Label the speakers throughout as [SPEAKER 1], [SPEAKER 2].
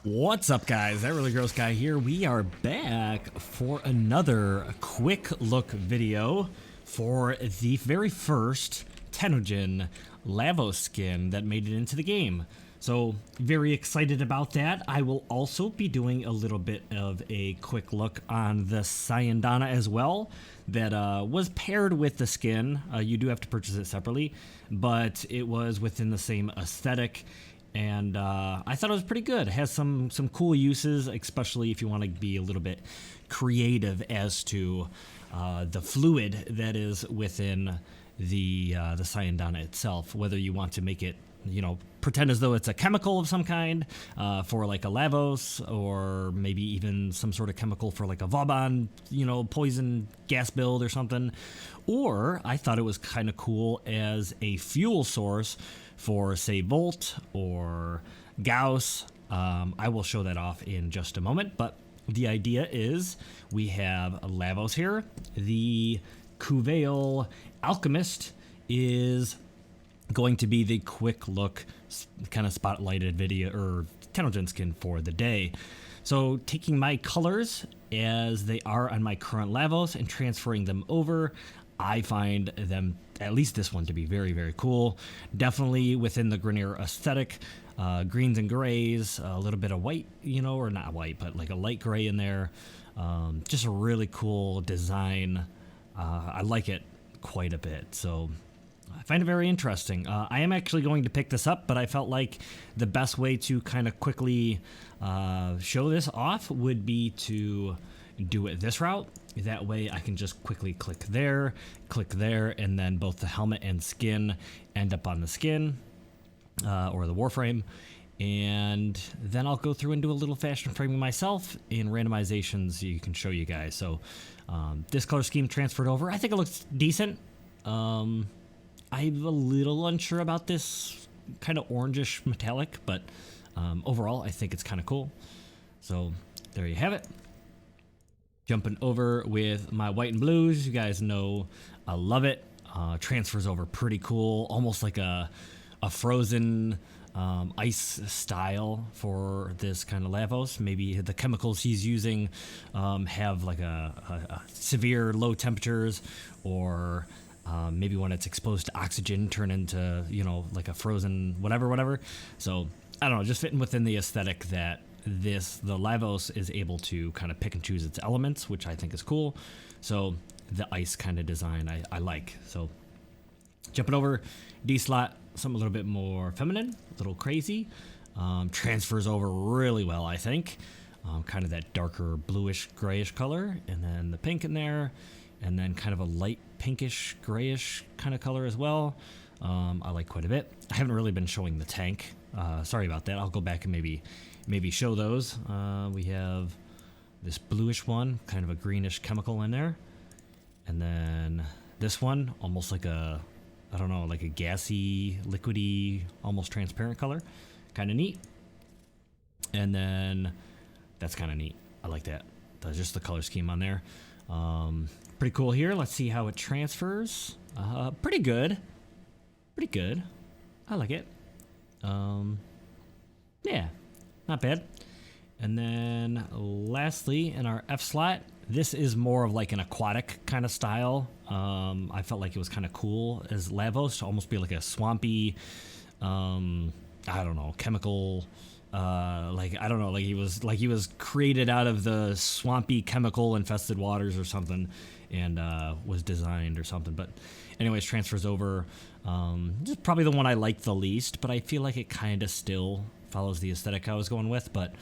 [SPEAKER 1] What's up, guys? That Really Gross Guy here. We are back for another quick look video for the very first Tenogen Lavos skin that made it into the game. So very excited about that. I will also be doing a little bit of a quick look on the Syandana as well that was paired with the skin. You do have to purchase it separately, but it was within the same aesthetic. And I thought it was pretty good. It has some cool uses, especially if you want to be a little bit creative as to the fluid that is within the Syandana itself. Whether you want to make it, you know, pretend as though it's a chemical of some kind for like a Lavos, or maybe even some sort of chemical for like a Vauban, you know, poison gas build or something. Or I thought it was kind of cool as a fuel source for, say, Volt or Gauss. I will show that off in just a moment, but the idea is we have Lavos here. The Kuvael Alchemist is going to be the quick look kind of spotlighted video or Tenogen skin for the day. So taking my colors as they are on my current Lavos and transferring them over, I find them, at least this one, to be very, very cool. Definitely within the Grenier aesthetic. Greens and grays, a little bit of white, you know, or not white, but like a light gray in there. Just a really cool design. I like it quite a bit, so I find it very interesting. I am actually going to pick this up, but I felt like the best way to kind of quickly show this off would be to do it this route. That way I can just quickly click there, and then both the helmet and skin end up on the skin or the Warframe. And then I'll go through and do a little fashion framing myself in randomizations. You can show you guys. So this color scheme transferred over. I think it looks decent. I'm a little unsure about this kind of orangish metallic, but overall I think it's kind of cool. So there you have it. Jumping over with my white and blues. You guys know I love it. Transfers over pretty cool, almost like a frozen ice style for this kind of Lavos. Maybe the chemicals he's using have like a severe low temperatures, or maybe when it's exposed to oxygen turn into, you know, like a frozen whatever. So I don't know, just fitting within the aesthetic that the Lavos is able to kind of pick and choose its elements, which I think is cool. So the ice kind of design I like. So jumping over D slot, something a little bit more feminine, a little crazy. Transfers over really well, I think. Kind of that darker bluish grayish color, and then the pink in there, and then kind of a light pinkish grayish kind of color as well. I like quite a bit. I haven't really been showing the tank. Sorry about that. I'll go back and maybe show those. We have this bluish one, kind of a greenish chemical in there. And then this one, almost like a, I don't know, like a gassy, liquidy, almost transparent color. Kind of neat. And then that's kind of neat. I like that. Just the color scheme on there. Pretty cool here. Let's see how it transfers. Pretty good. Pretty good. I like it. Yeah, not bad. And then lastly, in our F slot, this is more of like an aquatic kind of style. I felt like it was kind of cool as Lavos to almost be like a swampy, I don't know, chemical, like, I don't know, like he was created out of the swampy chemical infested waters or something, and was designed or something. But anyways, transfers over. Just probably the one I like the least, but I feel like it kind of still follows the aesthetic I was going with. But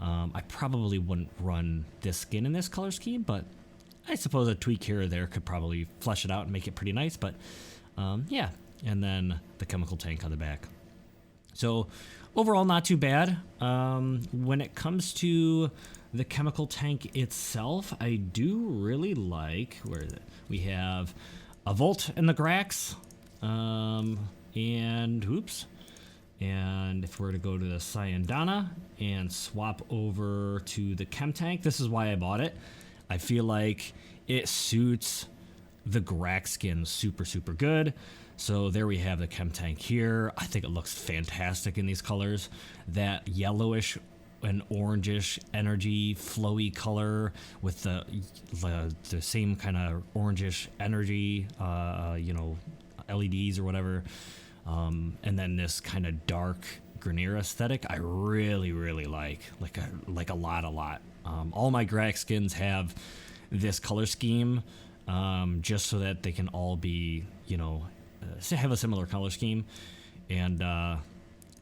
[SPEAKER 1] I probably wouldn't run this skin in this color scheme, but I suppose a tweak here or there could probably flesh it out and make it pretty nice. But yeah, and then the chemical tank on the back. So overall, not too bad. When it comes to the chemical tank itself, I do really like, where is it? We have a Volt in the Grax, and oops. And if we're to go to the Syandana and swap over to the chem tank, this is why I bought it. I feel like it suits the Grax skin super good. So there we have the chem tank here. I think it looks fantastic in these colors. That yellowish an orangish energy flowy color with the same kind of orangish energy, you know, LEDs or whatever, and then this kind of dark Grenier aesthetic I really like a lot. All my Grax skins have this color scheme, just so that they can all be, you know, have a similar color scheme, and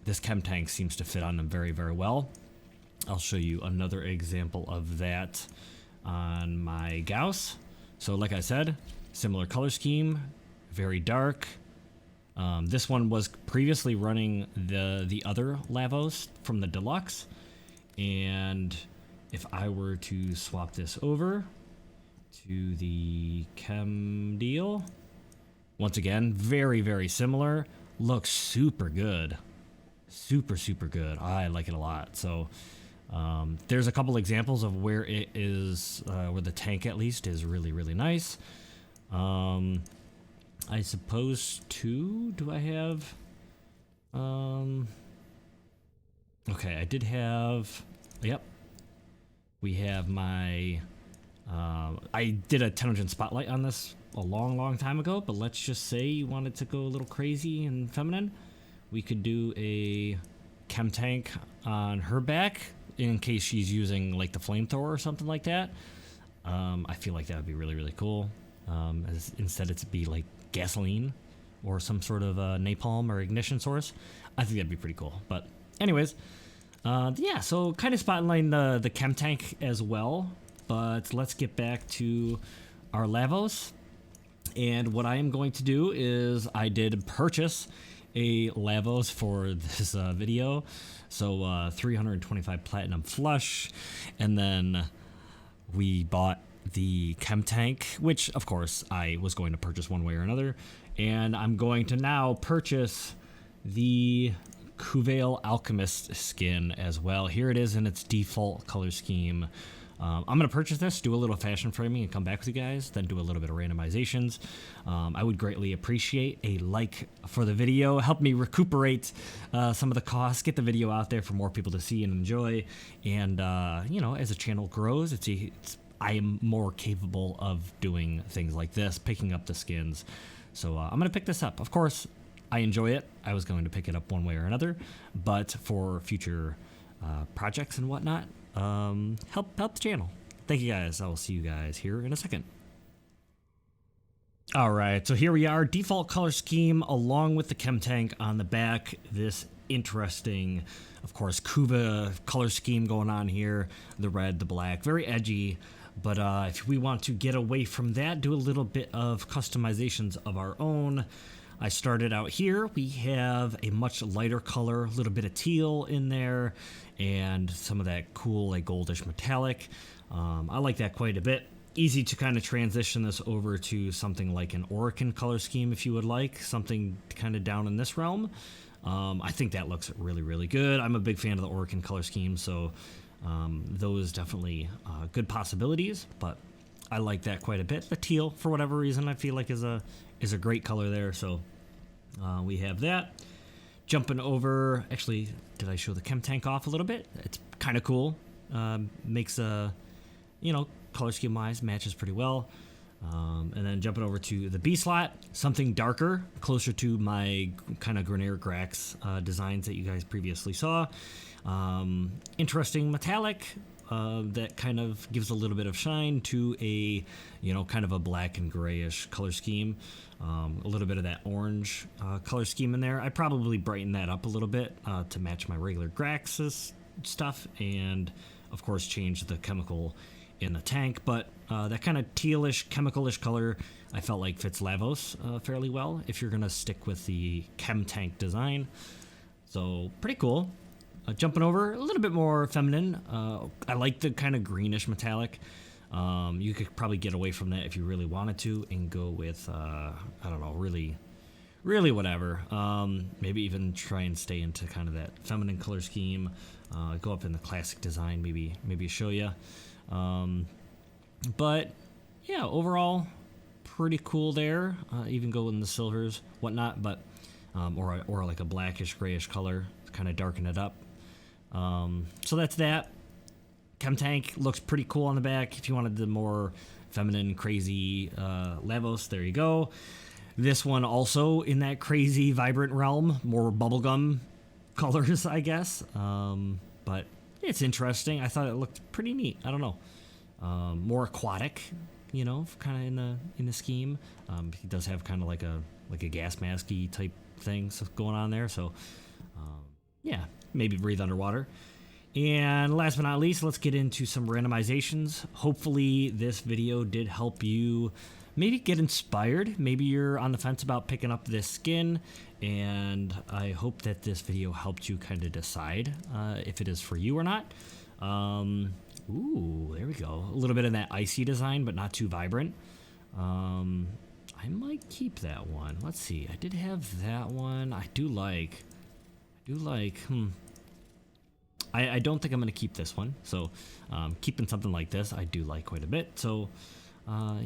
[SPEAKER 1] this chem tank seems to fit on them very well. I'll show you another example of that on my Gauss. So like I said, similar color scheme, very dark. This one was previously running the other Lavos from the Deluxe, and if I were to swap this over to the chem deal, once again, very similar, looks super good, super good. I like it a lot. So there's a couple examples of where it is, where the tank at least is really nice. I suppose too, do I have, okay, I did have, yep, we have my, I did a Tenogen spotlight on this a long time ago, but let's just say you wanted to go a little crazy and feminine, we could do a chem tank on her back in case she's using like the flamethrower or something like that. I feel like that would be really cool. Instead it's be like gasoline or some sort of napalm or ignition source. I think that'd be pretty cool. But anyways, yeah, so kind of spotlighting the chem tank as well. But let's get back to our Lavos. And what I am going to do is I did purchase a Lavos for this video. So 325 platinum flush, and then we bought the chem tank, which of course I was going to purchase one way or another, and I'm going to now purchase the Kuvael Alchemist skin as well. Here it is in its default color scheme. I'm going to purchase this, do a little fashion framing, and come back with you guys, then do a little bit of randomizations. I would greatly appreciate a like for the video. Help me recuperate some of the costs, get the video out there for more people to see and enjoy. And, you know, as the channel grows, I am more capable of doing things like this, picking up the skins. So I'm going to pick this up. Of course, I enjoy it. I was going to pick it up one way or another, but for future projects and whatnot, help the channel. Thank you guys. I will see you guys here in a second. All right, so here we are, default color scheme along with the chem tank on the back. This interesting, of course, Kuva color scheme going on here. The red, the black, very edgy. But if we want to get away from that, do a little bit of customizations of our own. I started out here. We have a much lighter color, a little bit of teal in there, and some of that cool like goldish metallic. I like that quite a bit. Easy to kind of transition this over to something like an Orokin color scheme if you would like, something kind of down in this realm. I think that looks really good. I'm a big fan of the Orokin color scheme, so those definitely good possibilities, but I like that quite a bit. The teal, for whatever reason, I feel like is a great color there, so we have that. Jumping over, actually, did I show the chem tank off a little bit? It's kind of cool. Makes you know, color scheme wise matches pretty well. And then jumping over to the B slot, something darker, closer to my kind of Grenier Grax designs that you guys previously saw. Interesting metallic that kind of gives a little bit of shine to a, you know, kind of a black and grayish color scheme. A little bit of that orange color scheme in there. I probably brighten that up a little bit to match my regular Grax's stuff, and of course change the chemical in the tank, but that kind of tealish, chemicalish color I felt like fits Lavos fairly well if you're gonna stick with the chem tank design. So pretty cool. Jumping over a little bit more feminine. I like the kind of greenish metallic. You could probably get away from that if you really wanted to and go with I don't know, really whatever. Maybe even try and stay into kind of that feminine color scheme. Go up in the classic design, maybe show you. But yeah, overall pretty cool there. Even go in the silvers, whatnot, but or like a blackish grayish color to kind of darken it up. So that's that. Chem Tank looks pretty cool on the back. If you wanted the more feminine, crazy Lavos, there you go. This one also in that crazy, vibrant realm, more bubblegum colors, I guess. But it's interesting. I thought it looked pretty neat. I don't know. More aquatic, you know, kind of in the scheme. He does have kind of like a gas masky type thing going on there. So yeah, maybe breathe underwater. And last but not least, let's get into some randomizations. Hopefully this video did help you maybe get inspired. Maybe you're on the fence about picking up this skin, and I hope that this video helped you kind of decide if it is for you or not. Ooh, there we go. A little bit of that icy design, but not too vibrant. I might keep that one. Let's see. I did have that one. I do like, I don't think I'm going to keep this one. So keeping something like this, I do like quite a bit. So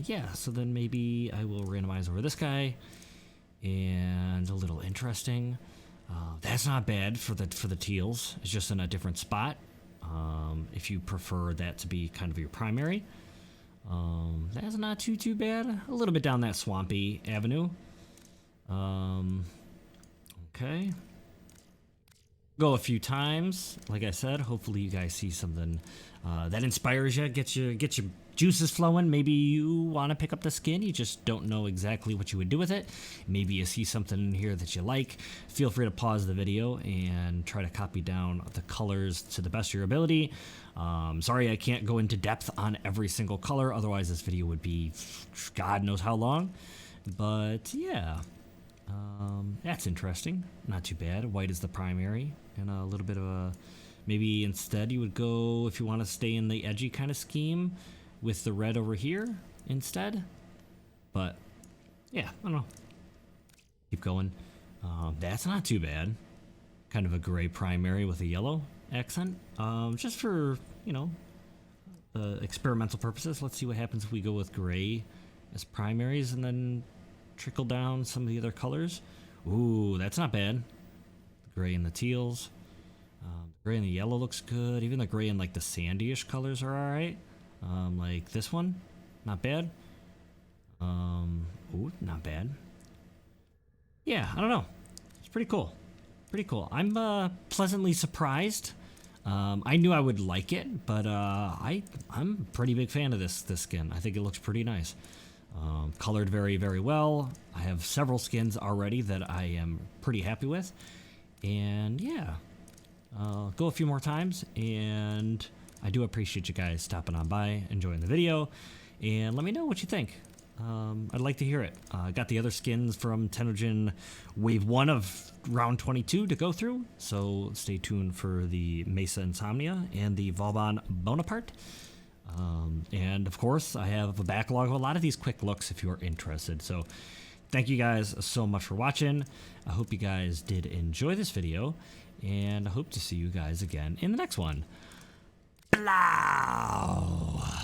[SPEAKER 1] yeah, so then maybe I will randomize over this guy. And a little interesting. That's not bad for the teals. It's just in a different spot. If you prefer that to be kind of your primary. That's not too bad. A little bit down that swampy avenue. Okay. Go a few times. Like I said, hopefully you guys see something that inspires you, get your juices flowing. Maybe you want to pick up the skin, you just don't know exactly what you would do with it. Maybe you see something in here that you like. Feel free to pause the video and try to copy down the colors to the best of your ability. Sorry I can't go into depth on every single color, otherwise this video would be God knows how long. But yeah, that's interesting. Not too bad. White is the primary, and a little bit of a, maybe instead you would go, if you want to stay in the edgy kind of scheme, with the red over here instead. But yeah, I don't know. Keep going. That's not too bad. Kind of a gray primary with a yellow accent. Just for, you know, experimental purposes. Let's see what happens if we go with gray as primaries and then trickle down some of the other colors. Ooh, that's not bad. The gray and the teals. The gray and the yellow looks good. Even the gray and like the sandy-ish colors are alright. Like this one, not bad. Ooh, not bad. Yeah, I don't know. It's pretty cool. Pretty cool. I'm pleasantly surprised. I knew I would like it, but I'm a pretty big fan of this skin. I think it looks pretty nice. Colored very, very well. I have several skins already that I am pretty happy with. And yeah, go a few more times, and I do appreciate you guys stopping on by, enjoying the video, and let me know what you think. I'd like to hear it. I got the other skins from Tenojin Wave 1 of Round 22 to go through, so stay tuned for the Mesa Insomnia and the Vauban Bonaparte. And of course, I have a backlog of a lot of these quick looks if you're interested. So thank you guys so much for watching. I hope you guys did enjoy this video, and I hope to see you guys again in the next one. Hello.